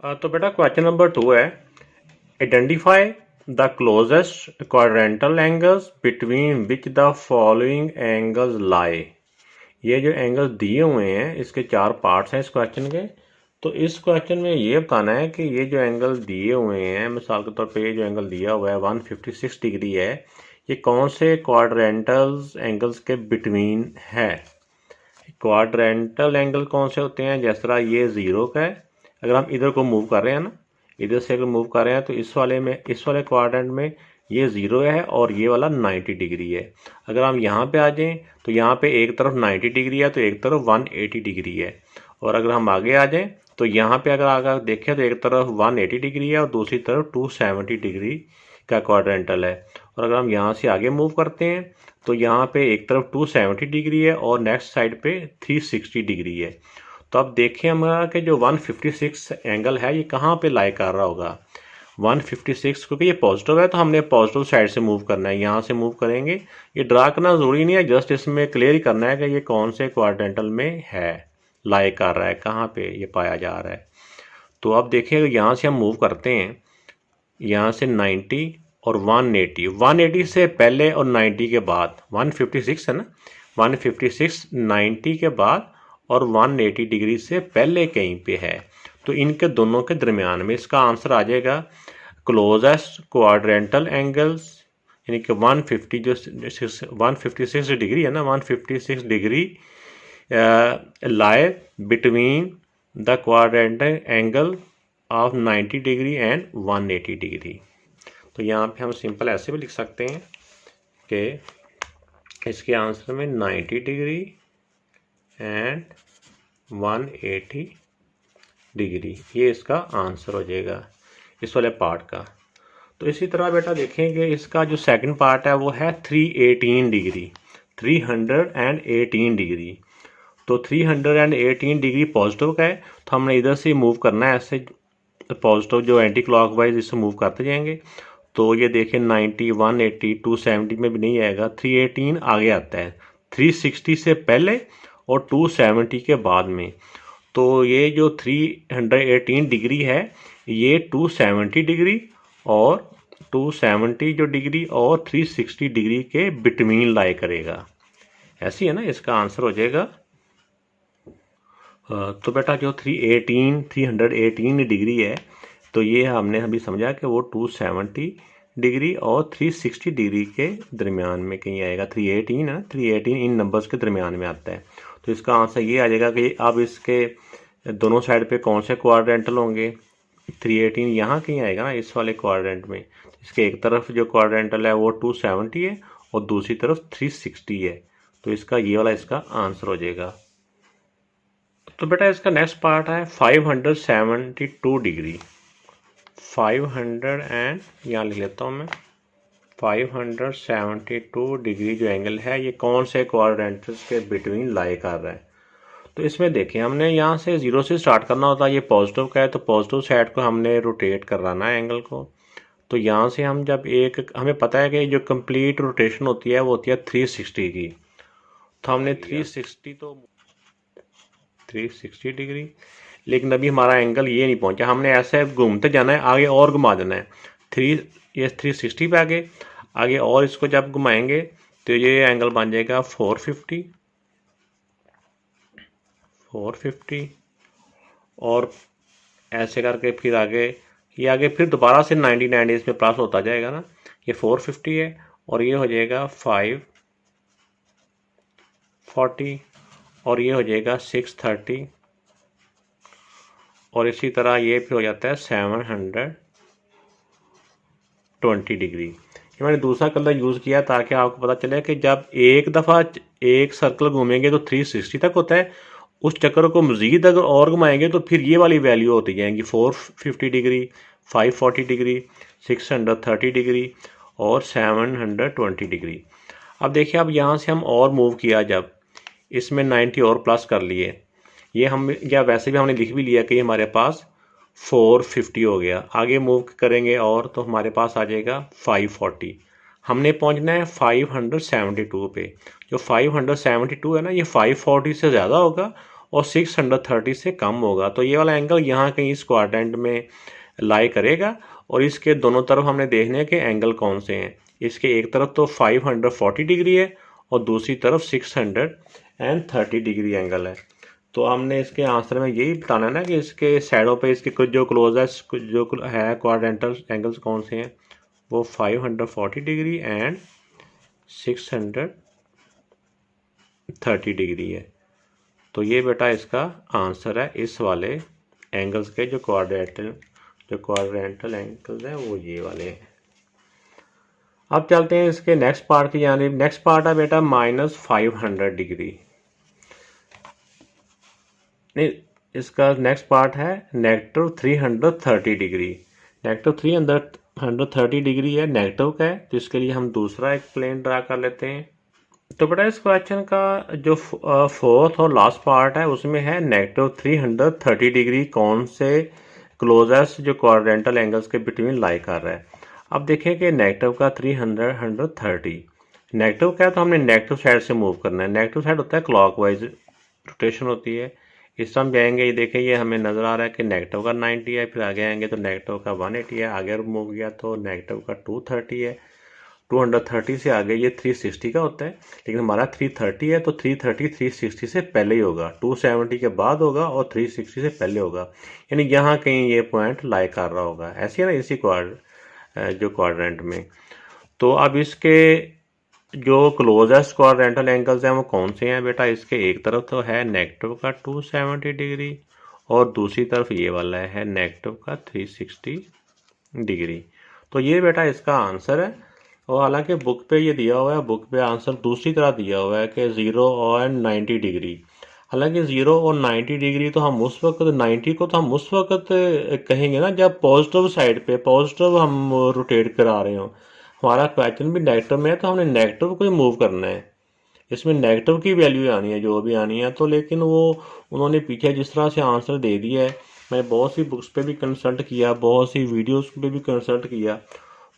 तो बेटा question number 2 है। Identify the closest quadrantal angles between which the following angles lie. ये जो एंगल दिए हुए हैं इसके 4 पार्ट्स हैं इस क्वेश्चन के। तो इस क्वेश्चन में ये बताना है कि ये जो एंगल दिए हुए हैं, मिसाल के तौर पे ये जो एंगल दिया हुआ है 156 डिग्री है, ये कौन से क्वाड्रेंटल एंगल्स के बिटवीन है। क्वाड्रेंटल एंगल कौन से होते हैं, जिस तरह ये 0 का है, अगर हम इधर को मूव कर रहे हैं ना, इधर से अगर मूव कर रहे हैं तो इस वाले क्वाड्रेंट में ये 0 है और ये वाला 90 डिग्री है। अगर हम यहाँ पे आ जाएं तो यहाँ पे एक तरफ 90 डिग्री है तो एक तरफ 180 डिग्री है। और अगर हम आगे आ जाएं तो यहाँ पे अगर आगे देखें तो एक तरफ 180 डिग्री है और दूसरी तरफ 270 डिग्री का क्वाड्रेंटल है। और अगर हम यहाँ से आगे मूव करते हैं तो यहाँ पे एक तरफ 270 डिग्री है और नेक्स्ट साइड पे 360 डिग्री है। तो अब देखें हमारा कि जो 156 एंगल है ये कहाँ पे लाई कर रहा होगा। 156 क्योंकि ये पॉजिटिव है तो हमने पॉजिटिव साइड से मूव करना है, यहाँ से मूव करेंगे। ये ड्रा करना ज़रूरी नहीं है, जस्ट इसमें क्लियर ही करना है कि ये कौन से क्वाड्रेंटल में है, लाई कर रहा है, कहाँ पे ये पाया जा रहा है। तो अब देखिए यहाँ से हम मूव करते हैं, यहाँ से 90 और 180 से पहले और 90 के बाद, 156 है ना, 156 90 के बाद और 180 डिग्री से पहले कहीं पे है। तो इनके दोनों के दरमियान में इसका आंसर आ जाएगा क्लोजेस्ट क्वाड्रेंटल एंगल्स, यानी कि 156 डिग्री है ना, 156 degree lie between the quadrantal angle of 90 degree and 180 degree. तो यहाँ पे हम सिंपल ऐसे भी लिख सकते हैं कि इसके आंसर में 90 डिग्री एंड 180 डिग्री, ये इसका आंसर हो जाएगा इस वाले पार्ट का। तो इसी तरह बेटा देखेंगे इसका जो सेकंड पार्ट है वो है 318 डिग्री, 318 डिग्री। तो 318 डिग्री पॉजिटिव का है तो हमने इधर से मूव करना है, ऐसे पॉजिटिव जो एंटी क्लॉकवाइज इससे मूव करते जाएंगे। तो ये देखें 90, 180, 270 में भी नहीं आएगा, 318 आगे आता है, 360 से पहले और 270 के बाद में। तो ये जो 318 डिग्री है ये 270 डिग्री और 270 जो डिग्री और 360 डिग्री के बिटवीन लाई करेगा। ऐसी है ना, इसका आंसर हो जाएगा। तो बेटा जो 318 डिग्री है तो ये हमने अभी समझा कि वो 270 डिग्री और 360 डिग्री के दरमियान में कहीं आएगा। 318 है ना, 318 इन नंबर्स के दरमियान में आता है। तो इसका आंसर ये आ जाएगा कि अब इसके दोनों साइड पे कौन से क्वाड्रेंटल होंगे। 318 यहाँ कहीं आएगा ना, इस वाले क्वाड्रेंट में। इसके एक तरफ जो क्वाड्रेंटल है वो 270 है और दूसरी तरफ 360 है। तो इसका ये वाला इसका आंसर हो जाएगा। तो बेटा इसका नेक्स्ट पार्ट है 572 डिग्री, 500 एंड यहाँ लिख लेता हूँ मैं, 572 डिग्री जो एंगल है ये कौन से क्वाड्रेंटल्स के बिटवीन लाई कर रहा है। तो इसमें देखें हमने यहाँ से 0 से स्टार्ट करना होता है, ये पॉजिटिव का है तो पॉजिटिव साइड को हमने रोटेट कराना है एंगल को। तो यहाँ से हम जब हमें पता है कि जो कंप्लीट रोटेशन होती है वो होती है 360 की, तो हमने 360 डिग्री, लेकिन अभी हमारा एंगल ये नहीं पहुंचा, हमने ऐसे घूमते जाना है, आगे और घुमा देना है। 360 पे आगे और इसको जब घुमाएंगे तो ये एंगल बन जाएगा 450 और ऐसे करके फिर आगे फिर दोबारा से 90 इसमें प्लस होता जाएगा ना। ये 450 है और ये हो जाएगा 540 और ये हो जाएगा 630 और इसी तरह ये फिर हो जाता है 720 डिग्री। ये मैंने दूसरा कलर यूज़ किया ताकि आपको पता चले कि जब एक दफ़ा एक सर्कल घूमेंगे तो 360 तक होता है, उस चक्कर को मज़ीद अगर और घुमाएंगे तो फिर ये वाली वैल्यू होती जाएंगी 450 डिग्री, 540 डिग्री, 630 डिग्री और 720 डिग्री। अब देखिए अब यहाँ से हम और मूव किया, जब इसमें 90 और प्लस कर लिए, ये हम या वैसे भी हमने लिख भी लिया कि हमारे पास 450 हो गया। आगे मूव करेंगे और तो हमारे पास आ जाएगा 540। हमने पहुंचना है 572 पे। जो 572 है ना ये 540 से ज़्यादा होगा और 630 से कम होगा तो ये वाला एंगल यहाँ कहीं इस क्वाड्रेंट में लाई करेगा। और इसके दोनों तरफ हमने देखने हैं कि एंगल कौन से हैं। इसके एक तरफ तो 540 डिग्री है और दूसरी तरफ 630 डिग्री एंगल है। तो हमने इसके आंसर में यही बताना है ना कि इसके साइडों पे इसके कुछ जो क्लोज है जो है क्वाड्रेंटल एंगल्स कौन से हैं, वो 540 डिग्री एंड 630 डिग्री है। तो ये बेटा इसका आंसर है इस वाले एंगल्स के जो क्वाड्रेंटल एंगल्स हैं वो ये वाले हैं। अब चलते हैं इसके नेक्स्ट पार्ट की जानिब। नेक्स्ट पार्ट है बेटा -500 डिग्री। नहीं, इसका नेक्स्ट पार्ट है -330 डिग्री। -330 डिग्री है, नेगेटिव का है, तो इसके लिए हम दूसरा एक प्लेन ड्रा कर लेते हैं। तो बेटा इस क्वेश्चन का जो फोर्थ और लास्ट पार्ट है उसमें है -330 डिग्री कौन से क्लोजेस्ट जो क्वाड्रेंटल एंगल्स के बिटवीन लाई कर रहा है। अब देखें कि नेगेटिव का 330 नेगेटिव का है तो हमने नेगेटिव साइड से मूव करना है। नेगेटिव साइड होता है क्लॉकवाइज रोटेशन होती है। इस तरह जाएंगे, ये देखें ये हमें नज़र आ रहा है कि नेगेटिव का 90 है, फिर आगे आएंगे तो नेगेटिव का 180 है, आगे मूव किया तो नेगेटिव का 230 है, 230 से आगे ये 360 का होता है, लेकिन हमारा 330 है तो 330 360 से पहले ही होगा, 270 के बाद होगा और 360 से पहले होगा, यानी यहाँ कहीं ये पॉइंट लाई कर रहा होगा। ऐसे है ना इसी जो क्वाड्रेंट में। तो अब इसके जो क्लोजेस्ट क्वाड्रेंटल एंगल्स हैं वो कौन से हैं बेटा। इसके एक तरफ तो है नेगेटिव का 270 डिग्री और दूसरी तरफ ये वाला है नेगेटिव का 360 डिग्री। तो ये बेटा इसका आंसर है। और हालांकि बुक पे ये दिया हुआ है, बुक पे आंसर दूसरी तरह दिया हुआ है कि 0 और 90 डिग्री। हालांकि 0 और 90 डिग्री तो हम उस वक्त 90 को तो हम उस वक्त कहेंगे ना जब पॉजिटिव साइड पे पॉजिटिव हम रोटेट करा रहे हो। हमारा क्वेश्चन भी नेगेटिव में है तो हमने नेगेटिव को ही मूव करना है, इसमें नेगेटिव की वैल्यू आनी है जो भी आनी है। तो लेकिन वो उन्होंने पीछे जिस तरह से आंसर दे दिया है, मैंने बहुत सी बुक्स पे भी कंसल्ट किया, बहुत सी वीडियोस पे भी कंसल्ट किया,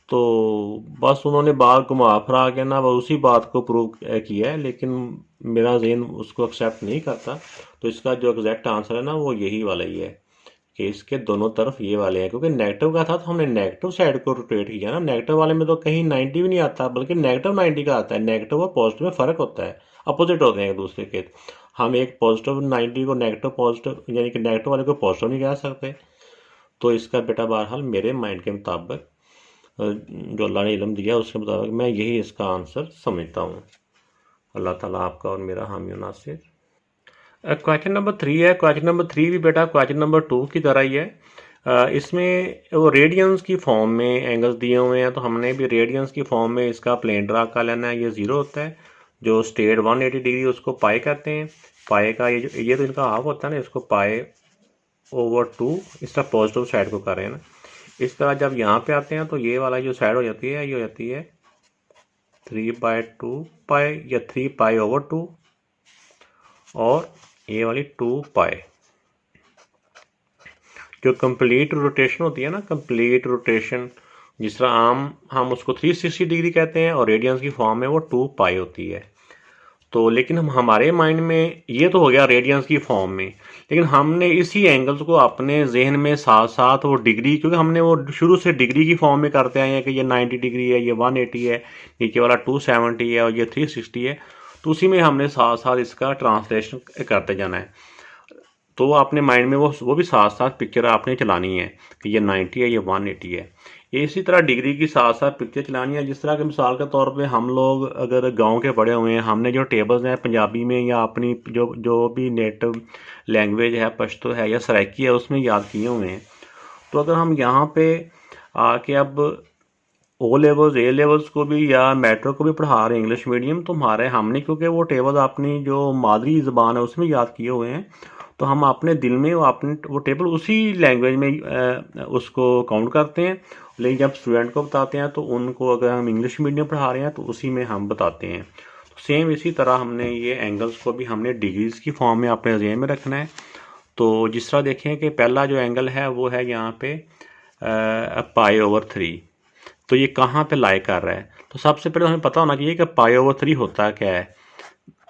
तो बस उन्होंने बात घुमा फिरा के ना वो उसी बात को प्रूव किया है, लेकिन मेरा जहन उसको एक्सेप्ट नहीं करता। तो इसका जो एग्जैक्ट आंसर है ना वो यही वाला ही है कि इसके दोनों तरफ ये वाले हैं, क्योंकि नेगेटिव का था तो हमने नेगेटिव साइड को रोटेट किया ना। नेगेटिव वाले में तो कहीं 90 भी नहीं आता, बल्कि नेगेटिव 90 का आता है। नेगेटिव और पॉजिटिव में फ़र्क होता है, अपोजिट होते हैं एक दूसरे के। हम एक पॉजिटिव 90 को नेगेटिव पॉजिटिव यानी कि नेगेटिव वाले को पॉजिटिव नहीं कह सकते। तो इसका बेटा बहरहाल मेरे माइंड के मुताबिक जो अल्लाह ने इल्म दिया उसके मुताबिक मैं यही इसका आंसर समझता हूँ। अल्लाह ताला आपका और मेरा हामी और नासिर। क्वेश्चन नंबर 3 है। क्वेश्चन नंबर 3 भी बेटा क्वेश्चन नंबर 2 की तरह ही है। इसमें वो रेडियंस की फॉर्म में एंगल्स दिए हुए हैं, तो हमने भी रेडियंस की फॉर्म में इसका प्लेन ड्रा कर लेना है। ये 0 होता है, जो स्टेट 180 डिग्री उसको पाई कहते हैं। पाई का ये तो इनका हाफ होता है ना, इसको पाई ओवर 2 इस तरह पॉजिटिव साइड को कर रहे हैं ना। इस तरह जब यहाँ पे आते हैं तो ये वाला जो साइड हो जाती है ये हो जाती है 3/2 पाई या 3 पाई ओवर 2 और ये वाली 2 पाई। जो कंप्लीट रोटेशन होती है ना, कंप्लीट रोटेशन जिस तरह आम हम उसको 360 डिग्री कहते हैं और रेडियंस की फॉर्म में वो 2 पाई होती है। तो लेकिन हम हमारे माइंड में ये तो हो गया रेडियंस की फॉर्म में, लेकिन हमने इसी एंगल्स को अपने जहन में साथ साथ वो डिग्री, क्योंकि हमने वो शुरू से डिग्री की फॉर्म में करते आए हैं कि ये 90 डिग्री है, ये 180 है, नीचे वाला 270 है और ये 360 है, तो उसी में हमने साथ साथ इसका ट्रांसलेशन करते जाना है। तो अपने माइंड में वो भी साथ साथ पिक्चर आपने चलानी है कि ये 90 है, ये 180 है। इसी तरह डिग्री की साथ साथ पिक्चर चलानी है। जिस तरह के मिसाल के तौर पे हम लोग अगर गांव के पढ़े हुए हैं, हमने जो टेबल्स हैं पंजाबी में या अपनी जो भी नेटिव लैंग्वेज है, पश्तो है या सराइकी है, उसमें याद किए हुए हैं। तो अगर हम यहाँ पे आके अब ओ लेवल्स ए लेवल्स को भी या मेट्रो को भी पढ़ा रहे हैं इंग्लिश मीडियम, तो हमने क्योंकि वो टेबल अपनी जो मादरी ज़बान है उसमें याद किए हुए हैं, तो हम अपने दिल में वो टेबल उसी लैंग्वेज में उसको काउंट करते हैं। लेकिन जब स्टूडेंट को बताते हैं तो उनको, अगर हम इंग्लिश मीडियम पढ़ा रहे हैं तो उसी में हम बताते हैं। तो सेम इसी तरह हमने ये एंगल्स को भी हमने डिग्रीज की फॉर्म में अपने जहन में रखना है। तो जिस तरह देखें कि पहला जो एंगल है वो है यहाँ पे π/3, तो ये कहाँ पे लाई कर रहा है। तो सबसे पहले हमें पता होना चाहिए कि π/3 होता क्या है।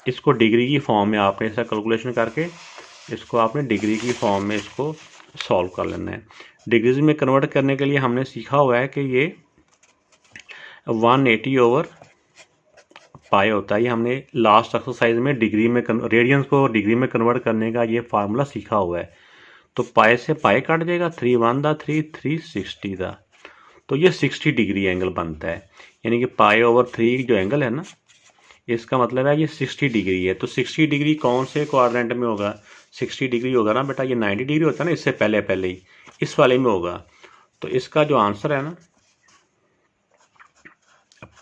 इसको डिग्री की फॉर्म में आपने ऐसा कैलकुलेशन करके इसको आपने डिग्री की फॉर्म में इसको सॉल्व कर लेना है। डिग्रीज में कन्वर्ट करने के लिए हमने सीखा हुआ है कि ये 180 ओवर पाई होता है। ये हमने लास्ट एक्सरसाइज में डिग्री में रेडियंस को डिग्री में कन्वर्ट करने का ये फार्मूला सीखा हुआ है। तो पाई से पाई काट देगा, 3 1 दा 3 360 दा, तो ये 60 डिग्री एंगल बनता है। यानी कि पाई ओवर 3 जो एंगल है ना, इसका मतलब है ये 60 डिग्री है। तो 60 डिग्री कौन से क्वाड्रेंट में होगा? 60 डिग्री होगा ना बेटा, ये 90 डिग्री होता है ना, इससे पहले पहले ही इस वाले में होगा। तो इसका जो आंसर है ना,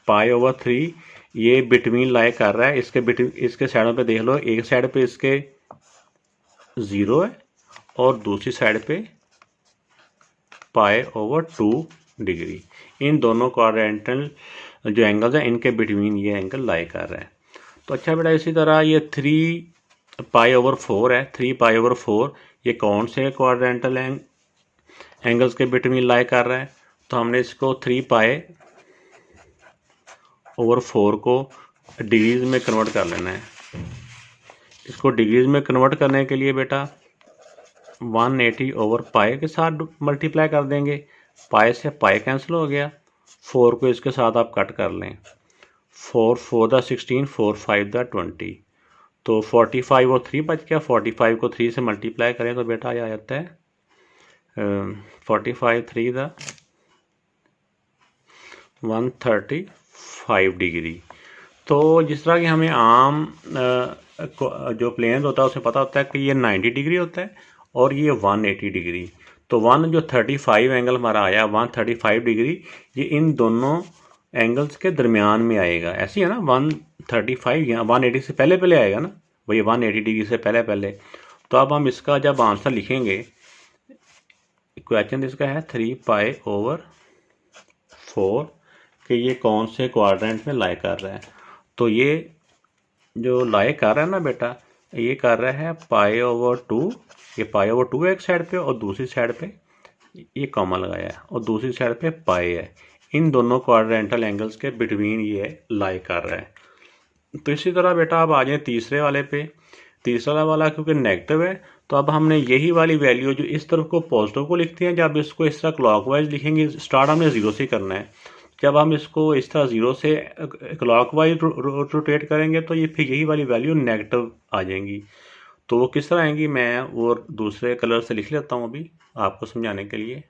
पाई ओवर 3 ये बिटवीन लाई कर रहा है। इसके साइडों पे देख लो, एक साइड पे इसके 0 है और दूसरी साइड पे पाई ओवर 2 डिग्री। इन दोनों क्वाड्रेंटल जो एंगल्स हैं इनके बिटवीन ये एंगल लाई कर रहा है। तो अच्छा बेटा, इसी तरह ये 3 पाई ओवर 4 है। 3 पाई ओवर 4 ये कौन से क्वाड्रेंटल एंगल्स के बिटवीन लाई कर रहा है? तो हमने इसको 3 पाई ओवर 4 को डिग्रीज में कन्वर्ट कर लेना है। इसको डिग्रीज में कन्वर्ट करने के लिए बेटा 180 ओवर पाई के साथ मल्टीप्लाई कर देंगे। पाई से पाई कैंसिल हो गया, 4 को इसके साथ आप कट कर लें। 4 4 दा 16, 4 5 दा 20, तो 45 और 3 बच गया। 45 को 3 से मल्टीप्लाई करें तो बेटा आ जाता है 45 3 दा 135 डिग्री। तो जिस तरह कि हमें आम जो प्लेन होता है उसे पता होता है कि ये 90 डिग्री होता है और ये 180 डिग्री। तो 135 एंगल हमारा आया, 135 डिग्री, ये इन दोनों एंगल्स के दरमियान में आएगा। ऐसे ही है ना, 135 यहाँ 180 से पहले पहले आएगा ना भाई, 180 डिग्री से पहले पहले। तो अब हम इसका जब आंसर लिखेंगे, क्वेश्चन इसका है 3 पाई ओवर 4 कि ये कौन से क्वाड्रेंट में लाई कर रहा है। तो ये जो लाई कर रहा है ना बेटा, ये कर रहा है पाई ओवर 2। ये पाई ओवर 2 है एक साइड पे और दूसरी साइड पे ये कॉमा लगाया है और दूसरी साइड पे पाई है। इन दोनों क्वाड्रेंटल एंगल्स के बिटवीन ये लाई कर रहा है। तो इसी तरह बेटा अब आ जाए तीसरे वाले पे। तीसरा वाला क्योंकि नेगेटिव है, तो अब हमने यही वाली वैल्यू जो इस तरफ को पॉजिटिव को लिखते हैं, जब इसको इस तरह क्लॉकवाइज लिखेंगे, स्टार्ट हमने 0 से करना है। जब हम इसको इस तरह 0 से क्लॉकवाइज रोटेट करेंगे तो ये फिर यही वाली वैल्यू नेगेटिव आ जाएंगी। तो वो किस तरह आएंगी, मैं वो दूसरे कलर से लिख लेता हूँ अभी आपको समझाने के लिए।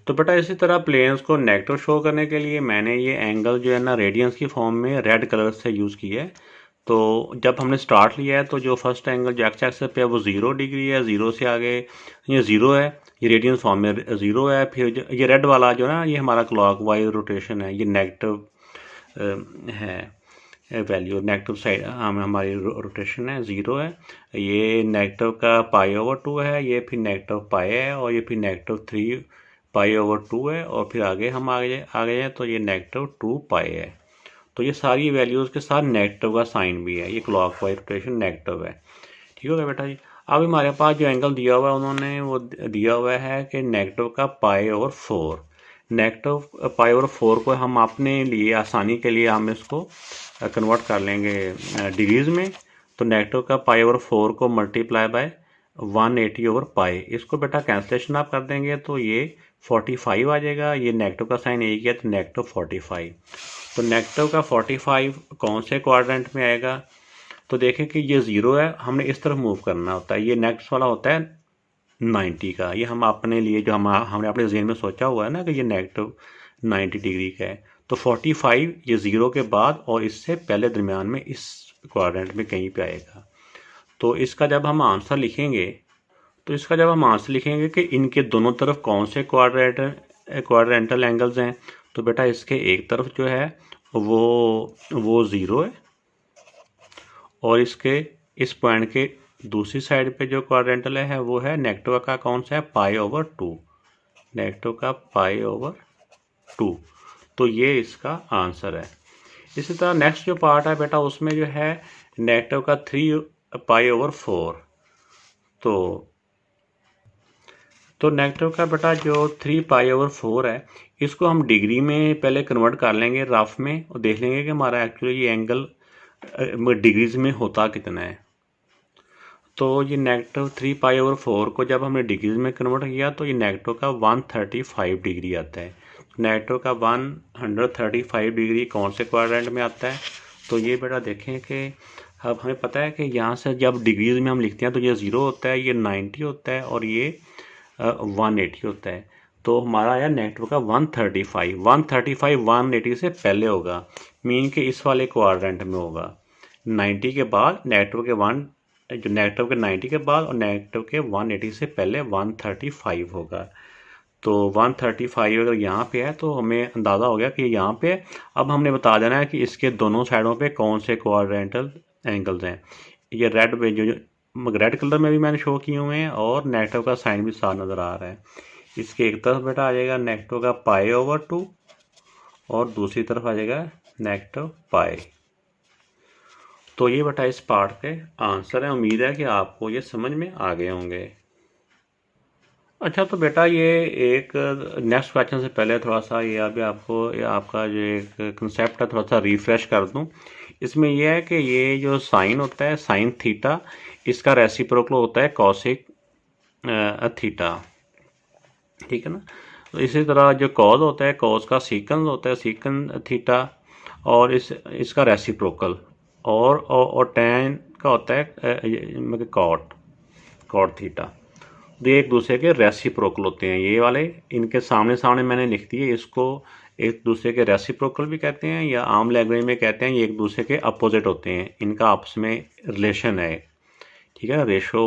तो बेटा इसी तरह प्लेन्स को नेगेटिव शो करने के लिए मैंने ये एंगल जो है ना रेडियंस की फॉर्म में रेड कलर से यूज़ किया है। तो जब हमने स्टार्ट लिया है तो जो फर्स्ट एंगल जो एक्स एक्सिस पे है वो 0 डिग्री है। 0 से आगे ये 0 है, ये रेडियंस फॉर्म में 0 है। फिर ये रेड वाला जो है ना, ये हमारा क्लॉकवाइज रोटेशन है, ये नेगेटिव है वैल्यू, नेगेटिव साइड हमारी रोटेशन है, 0 है। ये नेगेटिव का पाई ओवर 2 है, ये फिर नेगेटिव पाई है और ये फिर नेगेटिव 3 पाई ओवर 2 है और फिर आगे हम आगे हैं तो ये नेगेटिव 2 पाई है। तो ये सारी वैल्यूज़ के साथ नेगेटिव का साइन भी है, ये क्लॉकवाइज रोटेशन नेगेटिव है। ठीक हो गया बेटा जी। अब हमारे पास जो एंगल दिया हुआ है उन्होंने वो दिया हुआ है कि नेगेटिव का pi over 4। Negative pi over 4 को हम अपने लिए आसानी के लिए हम इसको कन्वर्ट कर लेंगे डिग्रीज में। तो नेगेटिव का पाई ओवर 4 को मल्टीप्लाई बाय 180 ओवर पाई, इसको बेटा कैंसलेशन आप कर देंगे तो ये 45 आ जाएगा। ये नेगेटिव का साइन एक है तो नेगेटिव 45। तो नेगेटिव का 45 कौन से क्वाड्रेंट में आएगा? तो देखें कि ये 0 है, हमने इस तरफ मूव करना होता है। ये नेक्स्ट वाला होता है 90 का। ये हम अपने लिए जो हमने अपने जेहन में सोचा हुआ है ना कि ये नेगेटिव 90 डिग्री का है। तो 45 ये 0 के बाद और इससे पहले दरमियान में इस क्वाड्रेंट में कहीं पे आएगा। तो इसका जब हम आंसर लिखेंगे कि इनके दोनों तरफ कौन से क्वाड्रेंटल एंगल्स हैं, तो बेटा इसके एक तरफ जो है वो 0 है और इसके इस पॉइंट के दूसरी साइड पे जो क्वाड्रेंटल है वो है नेगेटिव का कौन सा है, पाई ओवर 2, नेगेटिव का पाई ओवर 2। तो ये इसका आंसर है। इसी तरह नेक्स्ट जो पार्ट है बेटा उसमें जो है नेगेटिव का 3 पाई ओवर 4। तो नेगेटिव का बेटा जो 3 पाई ओवर 4 है इसको हम डिग्री में पहले कन्वर्ट कर लेंगे रफ में और देख लेंगे कि हमारा एक्चुअली ये एंगल डिग्रीज में होता कितना है। तो ये -3π/4 को जब हमने डिग्रीज में कन्वर्ट किया तो ये नेगेटिव का 135 डिग्री आता है। नेगेटिव का 135 डिग्री कौन से क्वाड्रेंट में आता है? तो ये बेटा देखें कि अब हमें पता है कि यहाँ से जब डिग्रीज में हम लिखते हैं तो ये 0 होता है, ये 90 होता है और ये 180 होता है। तो हमारा आया नेगेटिव का 135 180 से पहले होगा, मीन के इस वाले क्वाड्रेंट में होगा। 90 के बाद नेगेटिव के 90 के बाद और नेगेटिव के 180 से पहले 135 होगा। तो 135 अगर यहाँ पे है तो हमें अंदाज़ा हो गया कि यहाँ पे है। अब हमने बता देना है कि इसके दोनों साइडों पे कौन से क्वाड्रेंटल एंगल्स हैं। ये रेड कलर में भी मैंने शो किए हुए हैं और नेगेटिव का साइन भी साथ नज़र आ रहा है। इसके एक तरफ बेटा आ जाएगा नेगेटिव का π/2 और दूसरी तरफ आ जाएगा नेगेटिव पाई। तो ये बेटा इस पार्ट के आंसर है। उम्मीद है कि आपको ये समझ में आ गए होंगे। अच्छा, तो बेटा ये एक नेक्स्ट क्वेश्चन से पहले थोड़ा सा ये अभी आपको आपका जो एक कंसेप्ट है थोड़ा सा रिफ्रेश कर दूं। इसमें यह है कि ये जो साइन होता है, साइन थीटा, इसका रेसिप्रोकल होता है कॉसिक थीटा, ठीक है ना। तो इसी तरह जो कॉज होता है, कॉज का सीकंस होता है सीकन थीटा, और इसका रेसिप्रोकल, और टैन का होता है कॉट थीटा। तो ये एक दूसरे के रेसिप्रोकल होते हैं। ये वाले इनके सामने सामने मैंने लिख दिए, इसको एक दूसरे के रेसिप्रोकल भी कहते हैं या आम लैंग्वेज में कहते हैं ये एक दूसरे के अपोजिट होते हैं। इनका आपस में रिलेशन है, ठीक है ना। रेशो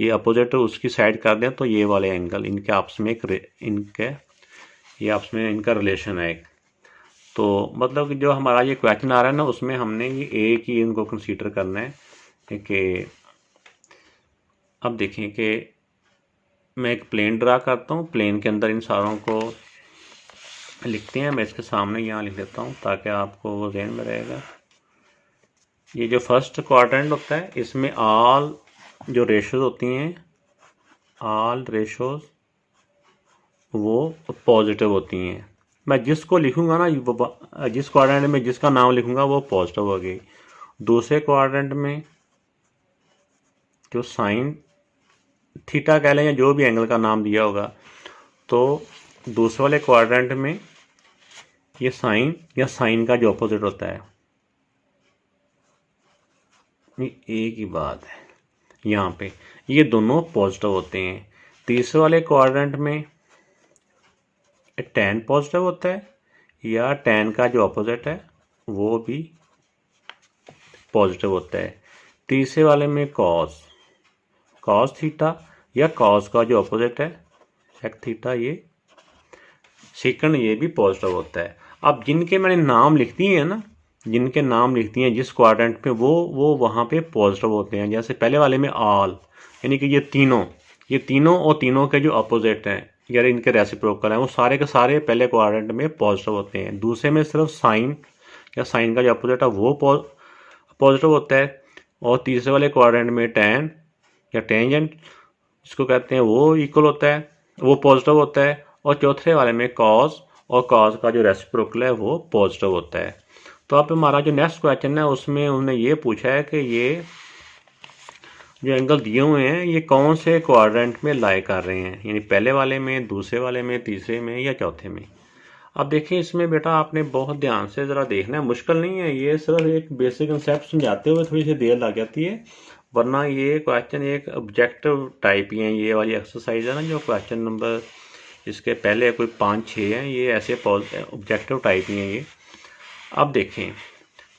ये अपोजिट उसकी साइड कर दें तो ये वाले एंगल इनके आपस में ये आपस में इनका रिलेशन है। तो मतलब कि जो हमारा ये क्वेश्चन आ रहा है ना, उसमें हमने ये एक ही इनको कंसीडर करना है कि अब देखें कि मैं एक प्लेन ड्रा करता हूँ, प्लेन के अंदर इन सारों को लिखते हैं। मैं इसके सामने यहाँ लिख देता हूँ ताकि आपको वो ज़हन में रहेगा। ये जो फर्स्ट क्वाड्रेंट होता है इसमें ऑल जो रेशोज होती हैं, ऑल रेशोज वो पॉजिटिव होती हैं। मैं जिसको लिखूंगा ना, जिस क्वाड्रेंट में जिसका नाम लिखूंगा वो पॉजिटिव होगी। दूसरे क्वाड्रेंट में जो साइन थीटा कह लें या जो भी एंगल का नाम दिया होगा, तो दूसरे वाले क्वाड्रेंट में ये साइन या साइन का जो अपोजिट होता है, एक ही बात है यहाँ पे, ये दोनों पॉजिटिव होते हैं। तीसरे वाले क्वाड्रेंट में टैन पॉजिटिव होता है या टैन का जो अपोजिट है वो भी पॉजिटिव होता है। तीसरे वाले में कॉस थीटा या कॉस का जो अपोजिट है सेक थीटा, ये सेकंड, ये भी पॉजिटिव होता है। अब जिनके मैंने नाम लिख दिए हैं ना, जिनके नाम लिख दिए हैं जिस क्वाड्रेंट पे, वो वहाँ पे पॉजिटिव होते हैं। जैसे पहले वाले में ऑल, यानी कि ये तीनों और तीनों के जो अपोजिट हैं यार इनके रेसिप्रोकल हैं, वो सारे के सारे पहले क्वाड्रेंट में पॉजिटिव होते हैं। दूसरे में सिर्फ साइन या साइन का जो अपोजिट है वो पॉजिटिव होता है। और तीसरे वाले क्वाड्रेंट में टैन या टेंजेंट जिसको कहते हैं वो इक्वल होता है, वो पॉजिटिव होता है। और चौथे वाले में कॉज, और कॉज का जो रेसिप्रोकल है वो पॉजिटिव होता है। तो अब हमारा जो नेक्स्ट क्वेश्चन है उसमें उन्होंने ये पूछा है कि ये जो एंगल दिए हुए हैं ये कौन से क्वाड्रेंट में लाई कर रहे हैं, यानी पहले वाले में, दूसरे वाले में, तीसरे में या चौथे में। अब देखिए इसमें बेटा आपने बहुत ध्यान से ज़रा देखना है, मुश्किल नहीं है, ये सिर्फ एक बेसिक कंसेप्ट समझाते हुए थोड़ी सी देर लग जाती है, वरना ये क्वेश्चन एक ऑब्जेक्टिव टाइप ही है। ये वाली एक्सरसाइज है ना, जो क्वेश्चन नंबर इसके पहले कोई 5-6 हैं, ये ऐसे ऑब्जेक्टिव टाइप ही हैं ये। अब देखें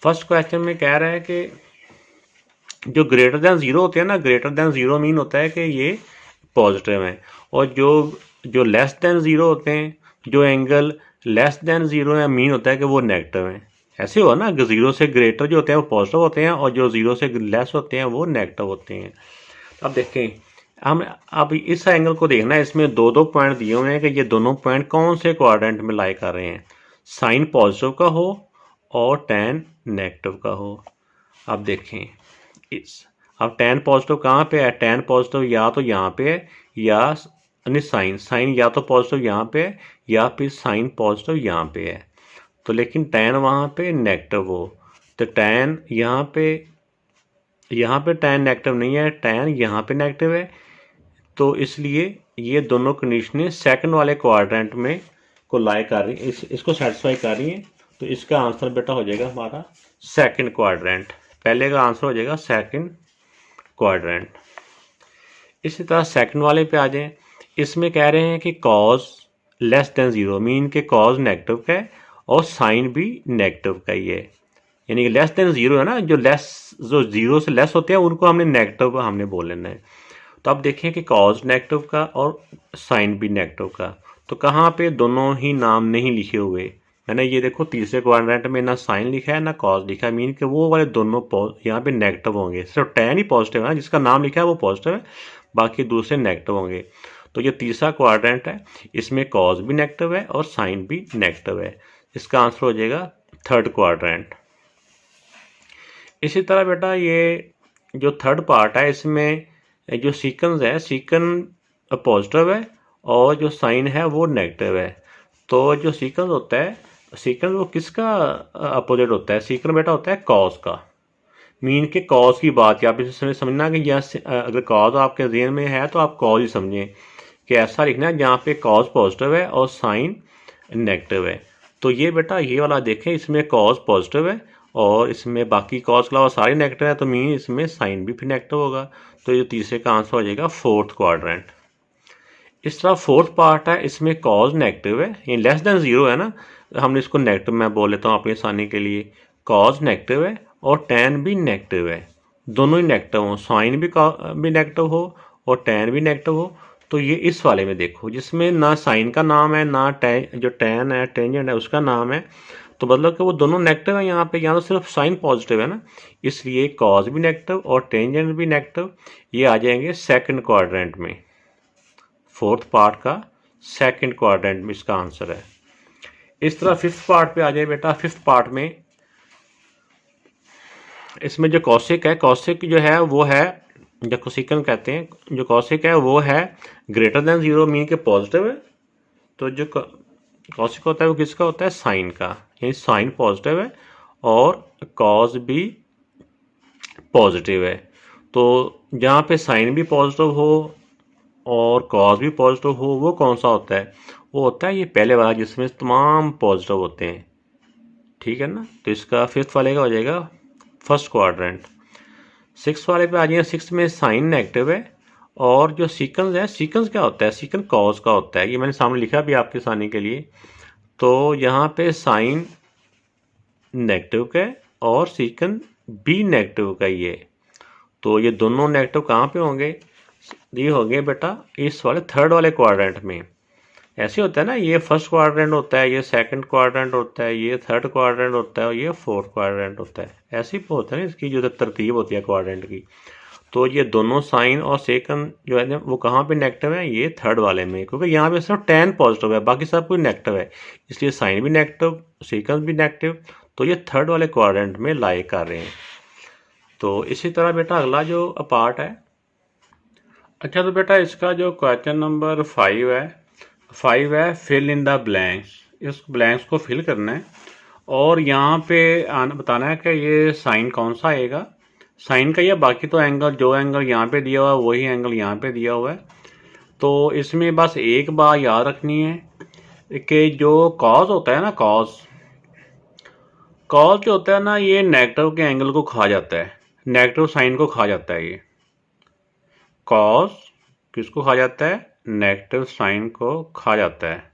फर्स्ट क्वेश्चन में कह रहा है कि जो ग्रेटर देन ज़ीरो होते हैं ना, ग्रेटर देन ज़ीरो मीन होता है कि ये पॉजिटिव है, और जो लेस देन ज़ीरो होते हैं, जो एंगल लेस देन ज़ीरो है मीन होता है कि वो नेगेटिव है। ऐसे हुआ ना कि ज़ीरो से ग्रेटर जो होते हैं वो पॉजिटिव होते हैं और जो ज़ीरो से लेस होते हैं वो नेगेटिव होते हैं। अब देखें हम अब इस एंगल को देखना है, इसमें दो पॉइंट दिए हुए हैं कि ये दोनों पॉइंट कौन से क्वाड्रेंट में लाई कर रहे हैं, साइन पॉजिटिव का हो और टैन नेगेटिव का हो। अब देखें अब टैन पॉजिटिव कहाँ पे है, टैन पॉजिटिव या तो यहाँ पे है या साइन या तो पॉजिटिव यहाँ पे है या फिर साइन पॉजिटिव यहाँ पे है। तो लेकिन टैन वहाँ पे नेगेटिव हो, तो टैन यहाँ पे यहाँ पे tan नेगेटिव नहीं है, tan यहाँ पे नेगेटिव है, तो इसलिए ये दोनों कंडीशनें सेकंड वाले क्वाड्रेंट में को लाई कर रही इसको सेटिस्फाई कर रही हैं। तो इसका आंसर बेटा हो जाएगा हमारा सेकंड क्वाड्रेंट। पहले का आंसर हो जाएगा सेकंड क्वाड्रेंट। इसी तरह सेकंड वाले पे आ जाएं। इसमें कह रहे हैं कि cause less than zero, mean के कॉज नेगेटिव का है और साइन भी नेगेटिव का ही है, यानी कि लेस देन ज़ीरो है ना, जो ज़ीरो से लेस होते हैं उनको हमने नेगेटिव हमने बोल लेना है। तो अब देखें कि कॉज नेगेटिव का और साइन भी नेगेटिव का, तो कहाँ पे दोनों ही नाम नहीं लिखे हुए। मैंने ये देखो तीसरे क्वाड्रेंट में ना साइन लिखा है ना कॉज लिखा है, मीन के वो वाले दोनों यहाँ पे नेगेटिव होंगे। सिर्फ tan ही पॉजिटिव है ना, जिसका नाम लिखा है वो पॉजिटिव है, बाकी दूसरे नेगेटिव होंगे। तो ये तीसरा क्वाड्रेंट है, इसमें कॉज भी नेगेटिव है और साइन भी नेगेटिव है। इसका आंसर हो जाएगा थर्ड क्वाड्रेंट। इसी तरह बेटा ये जो थर्ड पार्ट है, इसमें जो सीक्वेंस है, सीक्वेंस पॉजिटिव है और जो साइन है वो नेगेटिव है। तो जो सीक्वेंस होता है, सीक्वेंस वो किसका अपोजिट होता है? सीक्वेंस बेटा होता है कॉज का, मीन के कॉज की बात है। आप इसे समझना कि यहाँ अगर कॉज आपके ज़हन में है तो आप कॉज ही समझें कि ऐसा लिखना है जहाँ पे कॉज पॉजिटिव है और साइन नेगेटिव है। तो ये बेटा ये वाला देखें, इसमें कॉज पॉजिटिव है और इसमें बाकी कॉज के अलावा सारे नेगेटिव है, तो मीन इसमें साइन भी फिर नेगेटिव होगा। तो ये तीसरे का आंसर हो जाएगा फोर्थ क्वाड्रेंट। इस तरह फोर्थ पार्ट है, इसमें कॉज नेगेटिव है, ये लेस देन ज़ीरो है ना, हमने इसको नेगेटिव मैं बोल लेता हूँ अपनी आसानी के लिए। कॉज नेगेटिव है और tan भी नेगेटिव है, दोनों ही नेगेटिव हो, साइन भी नेगेटिव हो और tan भी नेगेटिव हो। तो ये इस वाले में देखो जिसमें ना साइन का नाम है ना जो tan है टेंजेंट है उसका नाम है, तो मतलब कि वो दोनों नेगेटिव है यहाँ पे, यहाँ तो सिर्फ साइन पॉजिटिव है ना, इसलिए कॉज भी नेगेटिव और टेंजेंट भी नेगेटिव, ये आ जाएंगे सेकंड क्वाड्रेंट में। फोर्थ पार्ट का सेकंड क्वाड्रेंट में इसका आंसर है। इस तरह फिफ्थ पार्ट पे आ जाए बेटा। फिफ्थ पार्ट में इसमें जो कौशिक है, कौशिक जो है वो है, जो कोसिकन कहते हैं, जो कौशिक है वो है ग्रेटर देन ज़ीरो, मीन के पॉजिटिव है। तो जो कौशिक होता है वो किसका होता है? साइन का, यानी साइन पॉजिटिव है और कॉज भी पॉजिटिव है। तो जहाँ पे साइन भी पॉजिटिव हो और कॉज भी पॉजिटिव हो, वो कौन सा होता है? वो होता है ये पहले वाला जिसमें तमाम पॉजिटिव होते हैं, ठीक है ना। तो इसका फिफ्थ वाले का हो जाएगा फर्स्ट क्वाड्रेंट। सिक्स वाले पे आ जाइए। सिक्स में साइन नेगेटिव है और जो सीक्वेंस है, सीक्वेंस क्या होता है? सीक्वेंस कॉज का होता है, ये मैंने सामने लिखा भी आपके आसानी के लिए। तो यहाँ पे साइन नेगेटिव का है और सीक्वेंस भी नेगेटिव का ही है। तो ये दोनों नेगेटिव कहाँ पे होंगे? ये होंगे बेटा इस वाले थर्ड वाले क्वाड्रेंट में। ऐसे होता है ना, ये फर्स्ट क्वाड्रेंट होता है, ये सेकंड क्वाड्रेंट होता है, ये थर्ड क्वाड्रेंट होता है और ये फोर्थ क्वाड्रेंट होता है। ऐसे ही होता है ना इसकी जो तरतीब होती है क्वाड्रेंट की। तो ये दोनों साइन और सेकंड जो है वो कहाँ पे नेगेटिव है? ये थर्ड वाले में, क्योंकि यहाँ पे सिर्फ tan पॉजिटिव है, बाकी सब कुछ नेगेटिव है, इसलिए साइन भी नेगेटिव, सेकंड भी नेगेटिव। तो ये थर्ड वाले क्वाड्रेंट में लाई कर रहे हैं। तो इसी तरह बेटा अगला जो पार्ट है, अच्छा तो बेटा इसका जो क्वेश्चन नंबर 5 है फिल इन द ब्लैंक्स। इस ब्लैंक्स को फिल करना है और यहाँ पे बताना है कि ये साइन कौन सा आएगा, साइन का या बाकी तो एंगल, जो एंगल यहाँ पे दिया हुआ है वही एंगल यहाँ पे दिया हुआ है। तो इसमें बस एक बात याद रखनी है कि जो कॉज होता है ना, कॉज जो होता है ना, ये नेगेटिव के एंगल को खा जाता है, नेगेटिव साइन को खा जाता है। ये कॉज किसको खा जाता है? नेगेटिव साइन को खा जाता है।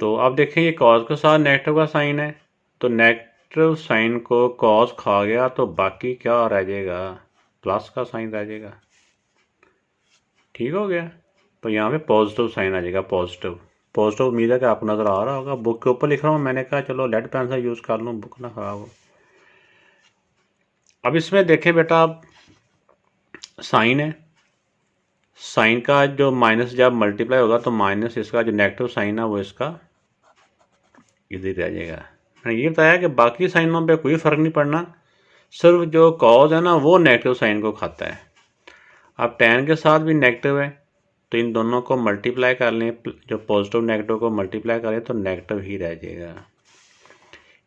तो आप देखें ये कॉज के साथ नेगेटिव का साइन है, तो नेगेटिव साइन को कॉज खा गया तो बाकी क्या रह जाएगा? प्लस का साइन रह जाएगा, ठीक हो गया। तो यहाँ पे पॉजिटिव साइन आ जाएगा, पॉजिटिव। उम्मीद है कि आपको नज़र आ रहा होगा। बुक के ऊपर लिख रहा हूँ, मैंने कहा चलो लेड पेन से यूज़ कर लूँ, बुक ना खराब हो। अब इसमें देखें बेटा, साइन है, साइन का जो माइनस जब मल्टीप्लाई होगा तो माइनस इसका जो नेगेटिव साइन है वो इसका इधर रह जाएगा। मैंने ये बताया कि बाकी साइनों पे कोई फ़र्क नहीं पड़ना, सिर्फ जो कॉज है ना वो नेगेटिव साइन को खाता है। अब tan के साथ भी नेगेटिव है, तो इन दोनों को मल्टीप्लाई कर लें, जो पॉजिटिव नेगेटिव को मल्टीप्लाई करें तो नेगेटिव ही रह जाएगा।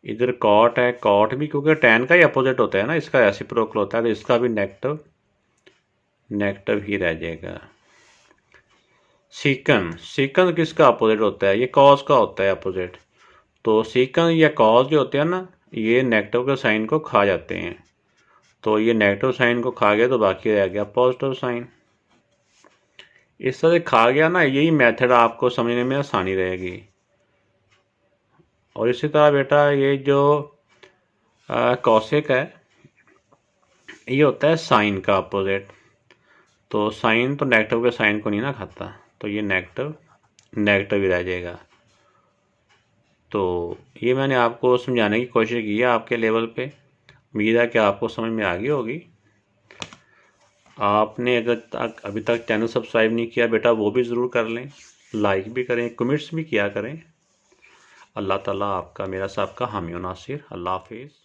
इधर कॉट है, कॉट भी क्योंकि tan का ही अपोजिट होता है ना, इसका रेसिप्रोकल होता है, तो इसका भी नेगेटिव नेगेटिव ही रह जाएगा। सीकन, सीकन किसका अपोजिट होता है? ये कॉज का होता है अपोजिट। तो सीकन या कॉज जो होते हैं ना, ये नेगेटिव के साइन को खा जाते हैं। तो ये नेगेटिव साइन को खा गया तो बाकी रह गया पॉजिटिव साइन। इस तरह से खा गया ना, यही मेथड आपको समझने में आसानी रहेगी। और इसी तरह बेटा ये जो कॉसेक है, ये होता है साइन का अपोजिट। तो साइन तो नेगेटिव के साइन को नहीं ना खाता, तो ये नेगेटिव नेगेटिव ही रह जाएगा। तो ये मैंने आपको समझाने की कोशिश की है आपके लेवल पे। उम्मीद है कि आपको समझ में आ गई होगी। आपने अगर अभी तक चैनल सब्सक्राइब नहीं किया बेटा, वो भी ज़रूर कर लें, लाइक भी करें, कमेंट्स भी किया करें। अल्लाह ताला आपका मेरा सबका हामी नासिर। अल्लाह हाफिज़।